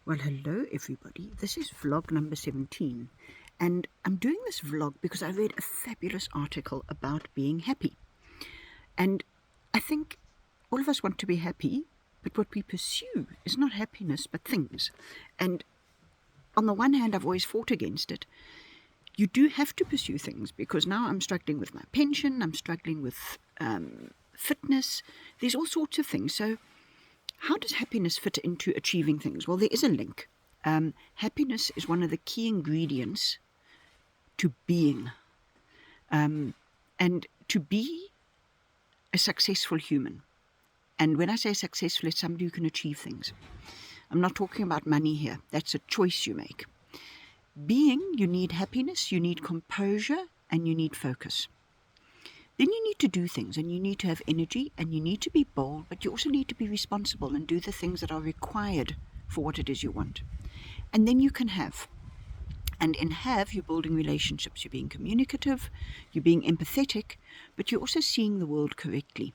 Well, hello everybody. This is vlog number 17, and I'm doing this vlog because I read a fabulous article about being happy. And I think all of us want to be happy, but what we pursue is not happiness but things. And on the one hand, I've always fought against it. You do have to pursue things, because now I'm struggling with my pension, I'm struggling with fitness, there's all sorts of things. So how does happiness fit into achieving things? Well, there is a link. Happiness is one of the key ingredients to being, and to be a successful human. And when I say successful, it's somebody who can achieve things. I'm not talking about money here. That's a choice you make. Being, you need happiness, you need composure, and you need focus. Then you need to do things, and you need to have energy, and you need to be bold, but you also need to be responsible and do the things that are required for what it is you want. And then you can have. And in have, you're building relationships, you're being communicative, you're being empathetic, but you're also seeing the world correctly.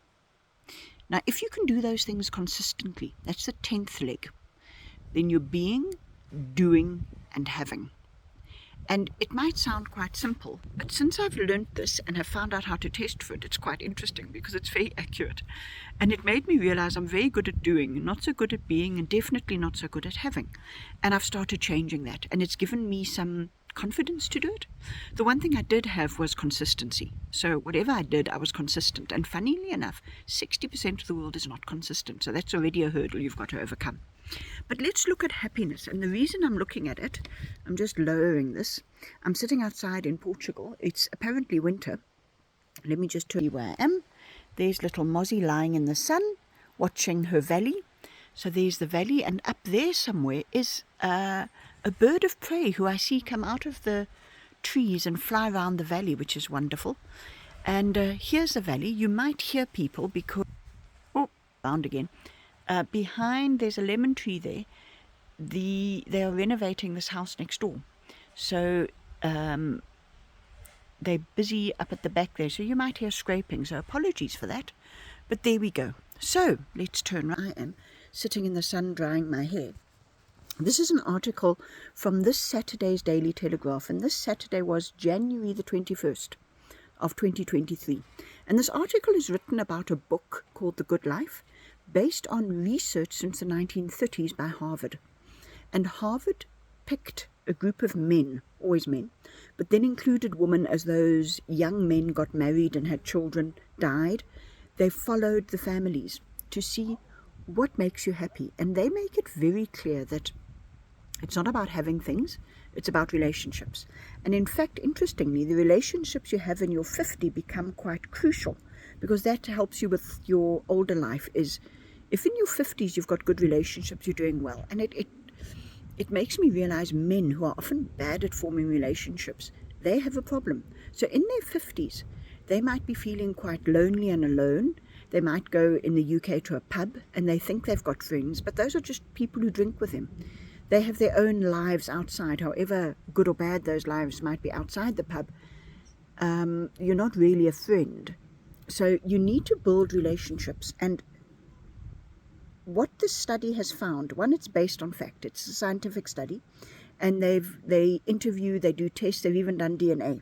Now, if you can do those things consistently, that's the 10th leg, then you're being, doing, and having. And it might sound quite simple, but since I've learnt this and have found out how to test for it, it's quite interesting because it's very accurate. And it made me realize I'm very good at doing, not so good at being, and definitely not so good at having. And I've started changing that, and it's given me some confidence to do it. The one thing I did have was consistency. So whatever I did, I was consistent. And funnily enough, 60% of the world is not consistent. So that's already a hurdle you've got to overcome. But let's look at happiness. And the reason I'm looking at it, I'm just lowering this. I'm sitting outside in Portugal. It's apparently winter. Let me just tell you where I am. There's little Mozzie lying in the sun, watching her valley. So there's the valley, and up there somewhere is a bird of prey who I see come out of the trees and fly around the valley, which is wonderful. And here's the valley. You might hear people because... Oh, found again. Behind, there's a lemon tree there. They are renovating this house next door. So they're busy up at the back there. So you might hear scraping. So apologies for that. But there we go. So let's turn around. I am sitting in the sun drying my hair. This is an article from this Saturday's Daily Telegraph. And this Saturday was January the 21st of 2023. And this article is written about a book called The Good Life, based on research since the 1930s by Harvard. And Harvard picked a group of men, always men, but then included women as those young men got married and had children, died. They followed the families to see what makes you happy. And they make it very clear that it's not about having things, it's about relationships. And in fact, interestingly, the relationships you have in your 50 become quite crucial, because that helps you with your older life. Is if in your 50s you've got good relationships, you're doing well. And it makes me realize men who are often bad at forming relationships, they have a problem. So in their 50s, they might be feeling quite lonely and alone. They might go in the UK to a pub and they think they've got friends, but those are just people who drink with them. They have their own lives outside, however good or bad those lives might be outside the pub. You're not really a friend. So you need to build relationships. And what this study has found, one, it's based on fact. It's a scientific study. And they interview, they do tests, they've even done DNA.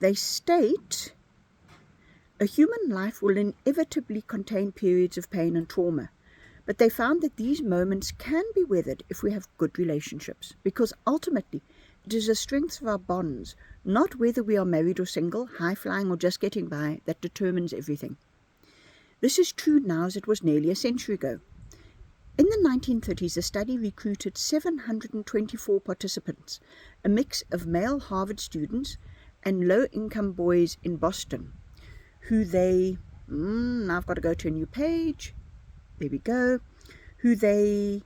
They state a human life will inevitably contain periods of pain and trauma. But they found that these moments can be weathered if we have good relationships. Because ultimately, it is the strength of our bonds, not whether we are married or single, high-flying or just getting by, that determines everything. This is true now as it was nearly a century ago. In the 1930s, the study recruited 724 participants, a mix of male Harvard students and low-income boys in Boston, who they... now I've got to go to a new page. There we go. Who they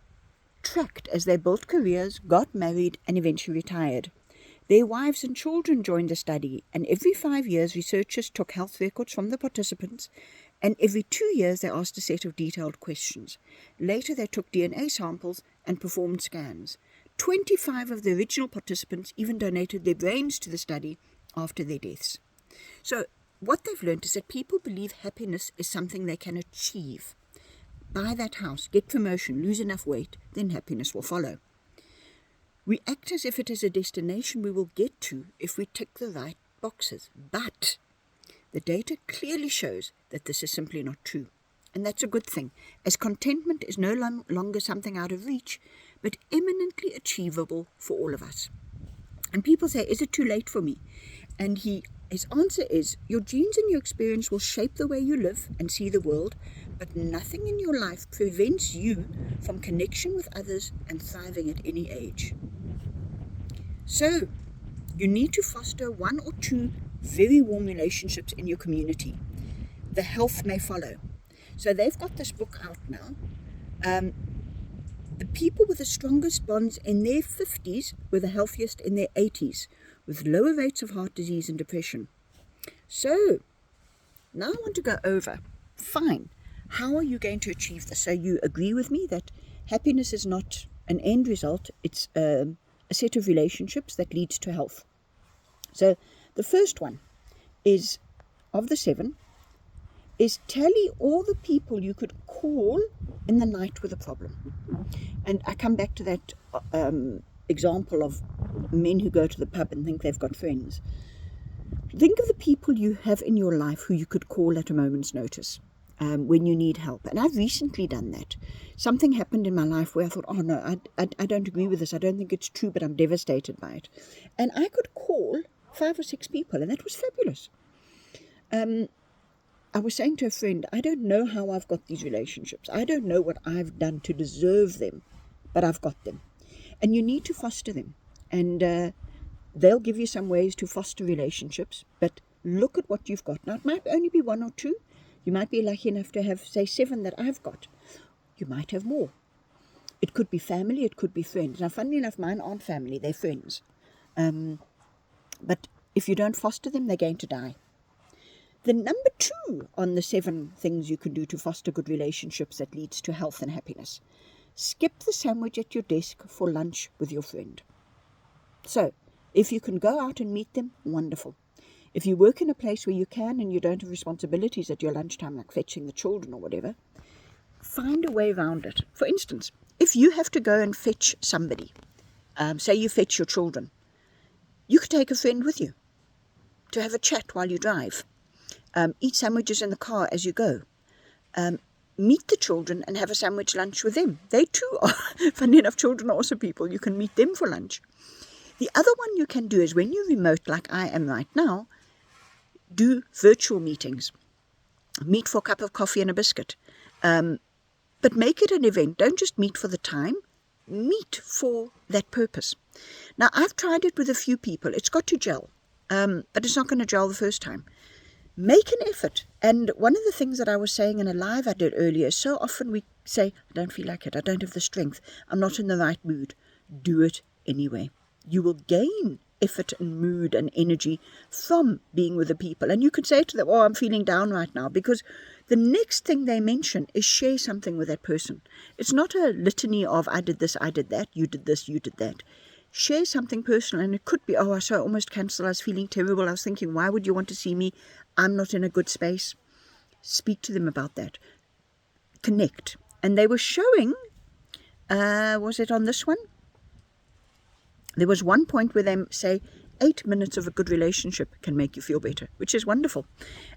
tracked as they built careers, got married, and eventually retired. Their wives and children joined the study, and every 5 years, researchers took health records from the participants, and every 2 years, they asked a set of detailed questions. Later, they took DNA samples and performed scans. 25 of the original participants even donated their brains to the study after their deaths. So what they've learned is that people believe happiness is something they can achieve. buy that house, get promotion, lose enough weight, then happiness will follow. We act as if it is a destination we will get to if we tick the right boxes. But the data clearly shows that this is simply not true. And that's a good thing, as contentment is no longer something out of reach, but eminently achievable for all of us. And people say, is it too late for me? And his answer is, your genes and your experience will shape the way you live and see the world, but nothing in your life prevents you from connection with others and thriving at any age. So, you need to foster 1 or 2 very warm relationships in your community. The health may follow. So they've got this book out now. The people with the strongest bonds in their 50s were the healthiest in their 80s, with lower rates of heart disease and depression. So, now I want to go over, fine, how are you going to achieve this? So you agree with me that happiness is not an end result, it's a set of relationships that leads to health. So the first one is, of the 7, is tally all the people you could call in the night with a problem. And I come back to that example of men who go to the pub and think they've got friends. Think of the people you have in your life who you could call at a moment's notice when you need help. And I've recently done that. Something happened in my life where I thought, oh no, I don't agree with this. I don't think it's true, but I'm devastated by it. And I could call 5 or 6 people, and that was fabulous. I was saying to a friend, I don't know how I've got these relationships. I don't know what I've done to deserve them, but I've got them. And you need to foster them. And they'll give you some ways to foster relationships, but look at what you've got. Now, it might only be 1 or 2. You might be lucky enough to have, say, 7 that I've got. You might have more. It could be family, it could be friends. Now, funnily enough, mine aren't family, they're friends. But if you don't foster them, they're going to die. The number 2 on the 7 things you can do to foster good relationships that leads to health and happiness. Skip the sandwich at your desk for lunch with your friend. So, if you can go out and meet them, wonderful. If you work in a place where you can and you don't have responsibilities at your lunchtime, like fetching the children or whatever, find a way around it. For instance, if you have to go and fetch somebody, say you fetch your children, you could take a friend with you to have a chat while you drive. Eat sandwiches in the car as you go. Meet the children and have a sandwich lunch with them. They too are, funny enough, children are also people. You can meet them for lunch. The other one you can do is when you're remote, like I am right now, do virtual meetings. Meet for a cup of coffee and a biscuit. But make it an event. Don't just meet for the time. Meet for that purpose. Now, I've tried it with a few people. It's got to gel, but it's not going to gel the first time. Make an effort. And one of the things that I was saying in a live I did earlier, so often we say, I don't feel like it, I don't have the strength, I'm not in the right mood. Do it anyway. You will gain effort and mood and energy from being with the people. And you could say to them, oh, I'm feeling down right now, because the next thing they mention is share something with that person. It's not a litany of I did this, I did that, you did this, you did that. Share something personal, and it could be, oh, I almost cancelled, I was feeling terrible, I was thinking, why would you want to see me? I'm not in a good space. Speak to them about that. Connect. And they were showing, was it on this one? There was one point where they say 8 minutes of a good relationship can make you feel better, which is wonderful.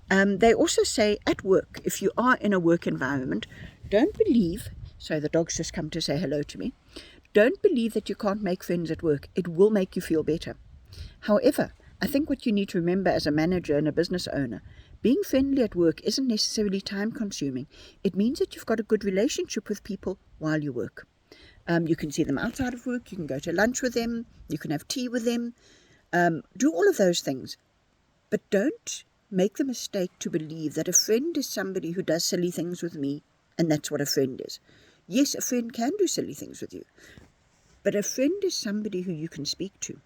They also say at work, if you are in a work environment, don't believe, so the dog's just come to say hello to me, don't believe that you can't make friends at work. It will make you feel better. However, I think what you need to remember as a manager and a business owner, being friendly at work isn't necessarily time consuming. It means that you've got a good relationship with people while you work. You can see them outside of work, you can go to lunch with them, you can have tea with them, do all of those things. But don't make the mistake to believe that a friend is somebody who does silly things with me, and that's what a friend is. Yes, a friend can do silly things with you, but a friend is somebody who you can speak to.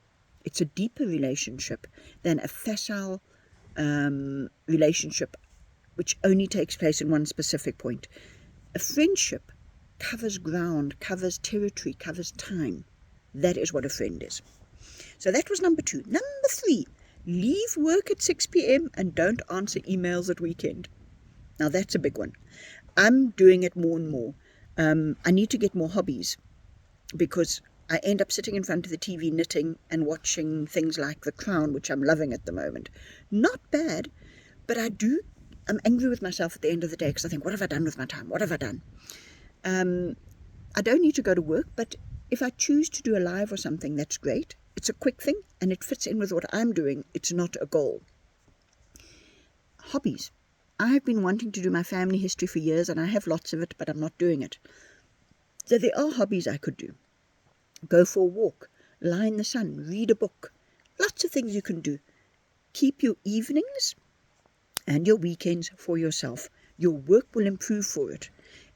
It's a deeper relationship than a facile relationship which only takes place in one specific point. A friendship covers ground, covers territory, covers time. That is what a friend is. So that was number 2. Number 3, leave work at 6 p.m. and don't answer emails at weekend. Now that's a big one. I'm doing it more and more. I need to get more hobbies because I end up sitting in front of the TV knitting and watching things like The Crown, which I'm loving at the moment. Not bad, but I'm angry with myself at the end of the day because I think, what have I done with my time? What have I done? I don't need to go to work, but if I choose to do a live or something, that's great. It's a quick thing and it fits in with what I'm doing. It's not a goal. Hobbies. I have been wanting to do my family history for years and I have lots of it, but I'm not doing it. So there are hobbies I could do. Go for a walk, lie in the sun, read a book. Lots of things you can do. Keep your evenings and your weekends for yourself. Your work will improve for it.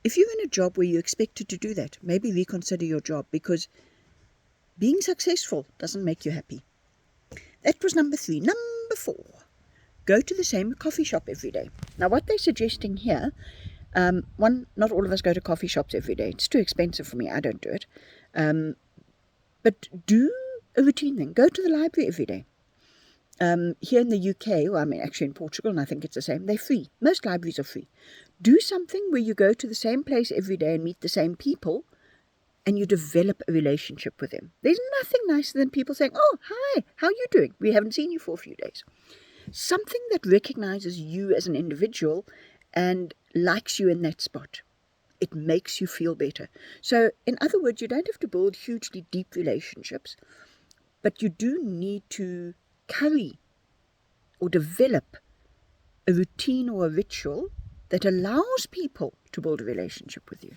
If you're in a job where you're expected to do that, maybe reconsider your job, because being successful doesn't make you happy. That was number 3. Number 4, go to the same coffee shop every day. Now what they're suggesting here, not all of us go to coffee shops every day. It's too expensive for me. I don't do it. But do a routine thing. Go to the library every day. Here in the UK, actually in Portugal, and I think it's the same, they're free. Most libraries are free. Do something where you go to the same place every day and meet the same people, and you develop a relationship with them. There's nothing nicer than people saying, oh, hi, how are you doing? We haven't seen you for a few days. Something that recognizes you as an individual and likes you in that spot. It makes you feel better. So, in other words, you don't have to build hugely deep relationships, but you do need to carry or develop a routine or a ritual that allows people to build a relationship with you.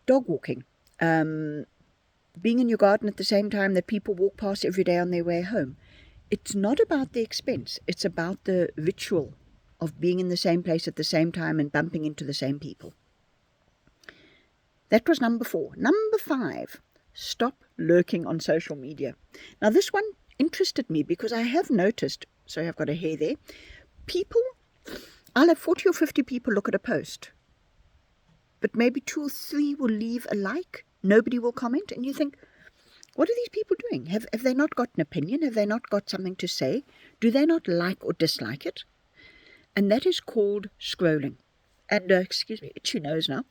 Dog walking. Being in your garden at the same time that people walk past every day on their way home. It's not about the expense. It's about the ritual of being in the same place at the same time and bumping into the same people. That was number 4. Number 5, stop lurking on social media. Now this one interested me because I have noticed, sorry, I've got a hair there, I'll have 40 or 50 people look at a post, but maybe 2 or 3 will leave a like, nobody will comment, and you think, what are these people doing? Have they not got an opinion? Have they not got something to say? Do they not like or dislike it? And that is called scrolling. And, excuse me, itchy nose now.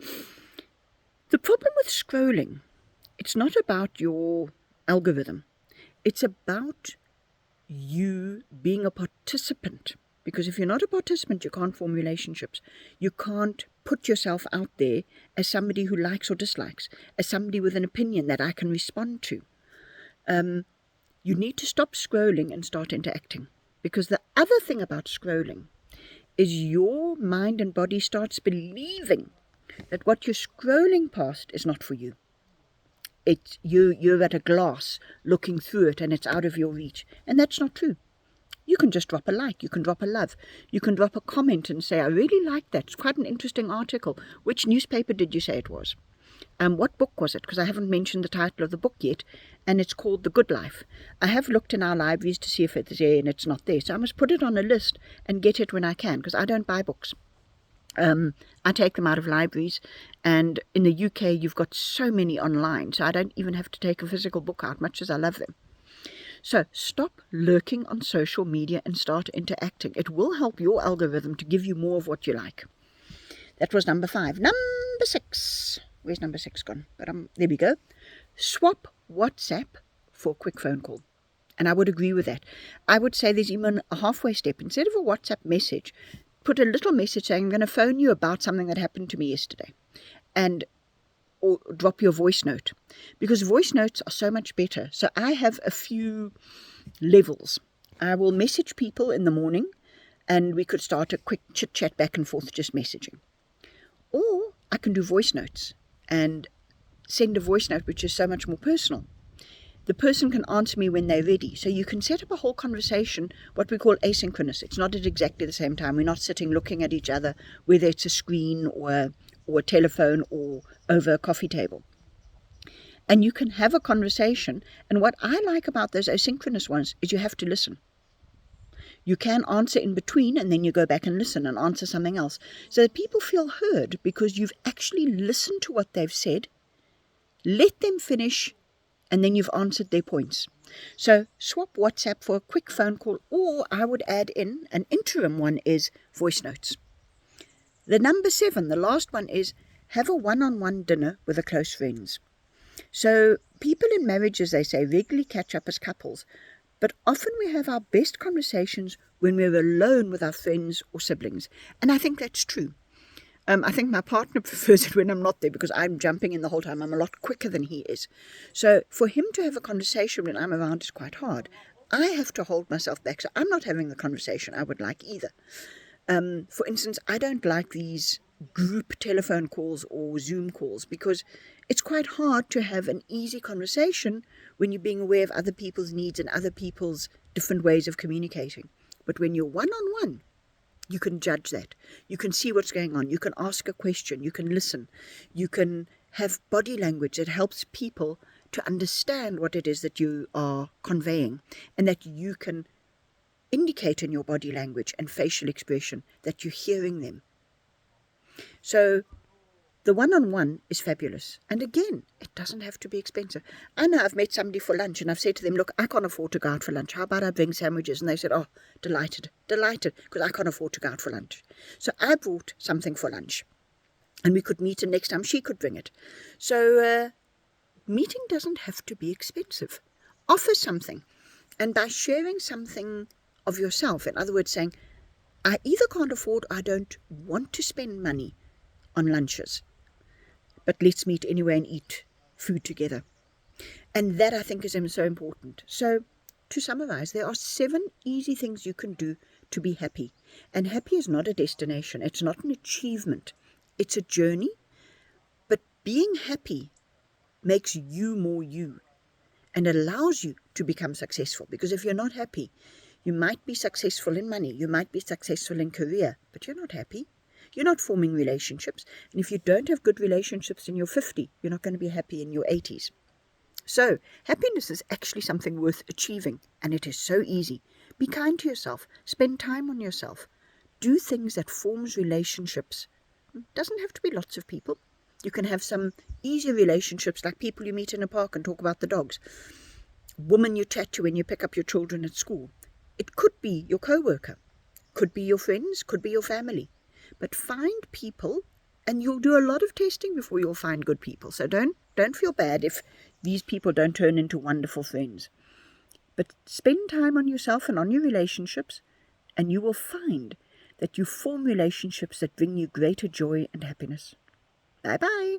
The problem with scrolling, it's not about your algorithm. It's about you being a participant. Because if you're not a participant, you can't form relationships. You can't put yourself out there as somebody who likes or dislikes, as somebody with an opinion that I can respond to. You need to stop scrolling and start interacting. Because the other thing about scrolling is your mind and body starts believing that what you're scrolling past is not for you. You're at a glass looking through it and it's out of your reach. And that's not true. You can just drop a like, you can drop a love, you can drop a comment and say, I really like that, it's quite an interesting article. Which newspaper did you say it was? What book was it? Because I haven't mentioned the title of the book yet, and it's called The Good Life. I have looked in our libraries to see if it's there, and it's not there. So I must put it on a list and get it when I can, because I don't buy books. I take them out of libraries, and in the UK you've got so many online, so I don't even have to take a physical book out, much as I love them. So stop lurking on social media and start interacting. It will help your algorithm to give you more of what you like. That was number 5. Number 6. Where's number 6 gone? But there we go. Swap WhatsApp for a quick phone call. And I would agree with that. I would say there's even a halfway step. Instead of a WhatsApp message, put a little message saying, I'm going to phone you about something that happened to me yesterday. Or drop your voice note, because voice notes are so much better. So I have a few levels. I will message people in the morning and we could start a quick chit chat back and forth, just messaging. Or I can do voice notes and send a voice note which is so much more personal. The person can answer me when they're ready. So you can set up a whole conversation, what we call asynchronous. It's not at exactly the same time. We're not sitting looking at each other, whether it's a screen or a telephone or over a coffee table. And you can have a conversation. And what I like about those asynchronous ones is you have to listen. You can answer in between and then you go back and listen and answer something else. So that people feel heard because you've actually listened to what they've said, let them finish, and then you've answered their points. So swap WhatsApp for a quick phone call, or I would add in an interim one is voice notes. The number 7, the last one, is have a one-on-one dinner with the close friends. So people in marriages, they say, regularly catch up as couples, but often we have our best conversations when we're alone with our friends or siblings. And I think that's true. I think my partner prefers it when I'm not there because I'm jumping in the whole time. I'm a lot quicker than he is. So for him to have a conversation when I'm around is quite hard. I have to hold myself back. So I'm not having the conversation I would like either. For instance, I don't like these group telephone calls or Zoom calls because it's quite hard to have an easy conversation when you're being aware of other people's needs and other people's different ways of communicating. But when you're one-on-one, you can judge that. You can see what's going on. You can ask a question. You can listen. You can have body language that helps people to understand what it is that you are conveying, and that you can indicate in your body language and facial expression that you're hearing them. So the one-on-one is fabulous. And again, it doesn't have to be expensive. I know I've met somebody for lunch and I've said to them, look, I can't afford to go out for lunch. How about I bring sandwiches? And they said, oh, delighted, because I can't afford to go out for lunch. So I brought something for lunch. And we could meet, and next time she could bring it. So meeting doesn't have to be expensive. Offer something. And by sharing something of yourself, in other words, saying, I either can't afford or I don't want to spend money on lunches, but let's meet anyway and eat food together. And that, I think, is so important. So to summarize, there are 7 easy things you can do to be happy. And happy is not a destination. It's not an achievement. It's a journey. But being happy makes you more you and allows you to become successful. Because if you're not happy, you might be successful in money, you might be successful in career, but you're not happy. You're not forming relationships. And if you don't have good relationships in your 50, you're not going to be happy in your 80s. So happiness is actually something worth achieving, and it is so easy. Be kind to yourself. Spend time on yourself. Do things that forms relationships. It doesn't have to be lots of people. You can have some easy relationships like people you meet in a park and talk about the dogs. Woman you chat to when you pick up your children at school. It could be your co-worker. Could be your friends. Could be your family. But find people, and you'll do a lot of testing before you'll find good people. So don't feel bad if these people don't turn into wonderful friends. But spend time on yourself and on your relationships, and you will find that you form relationships that bring you greater joy and happiness. Bye-bye.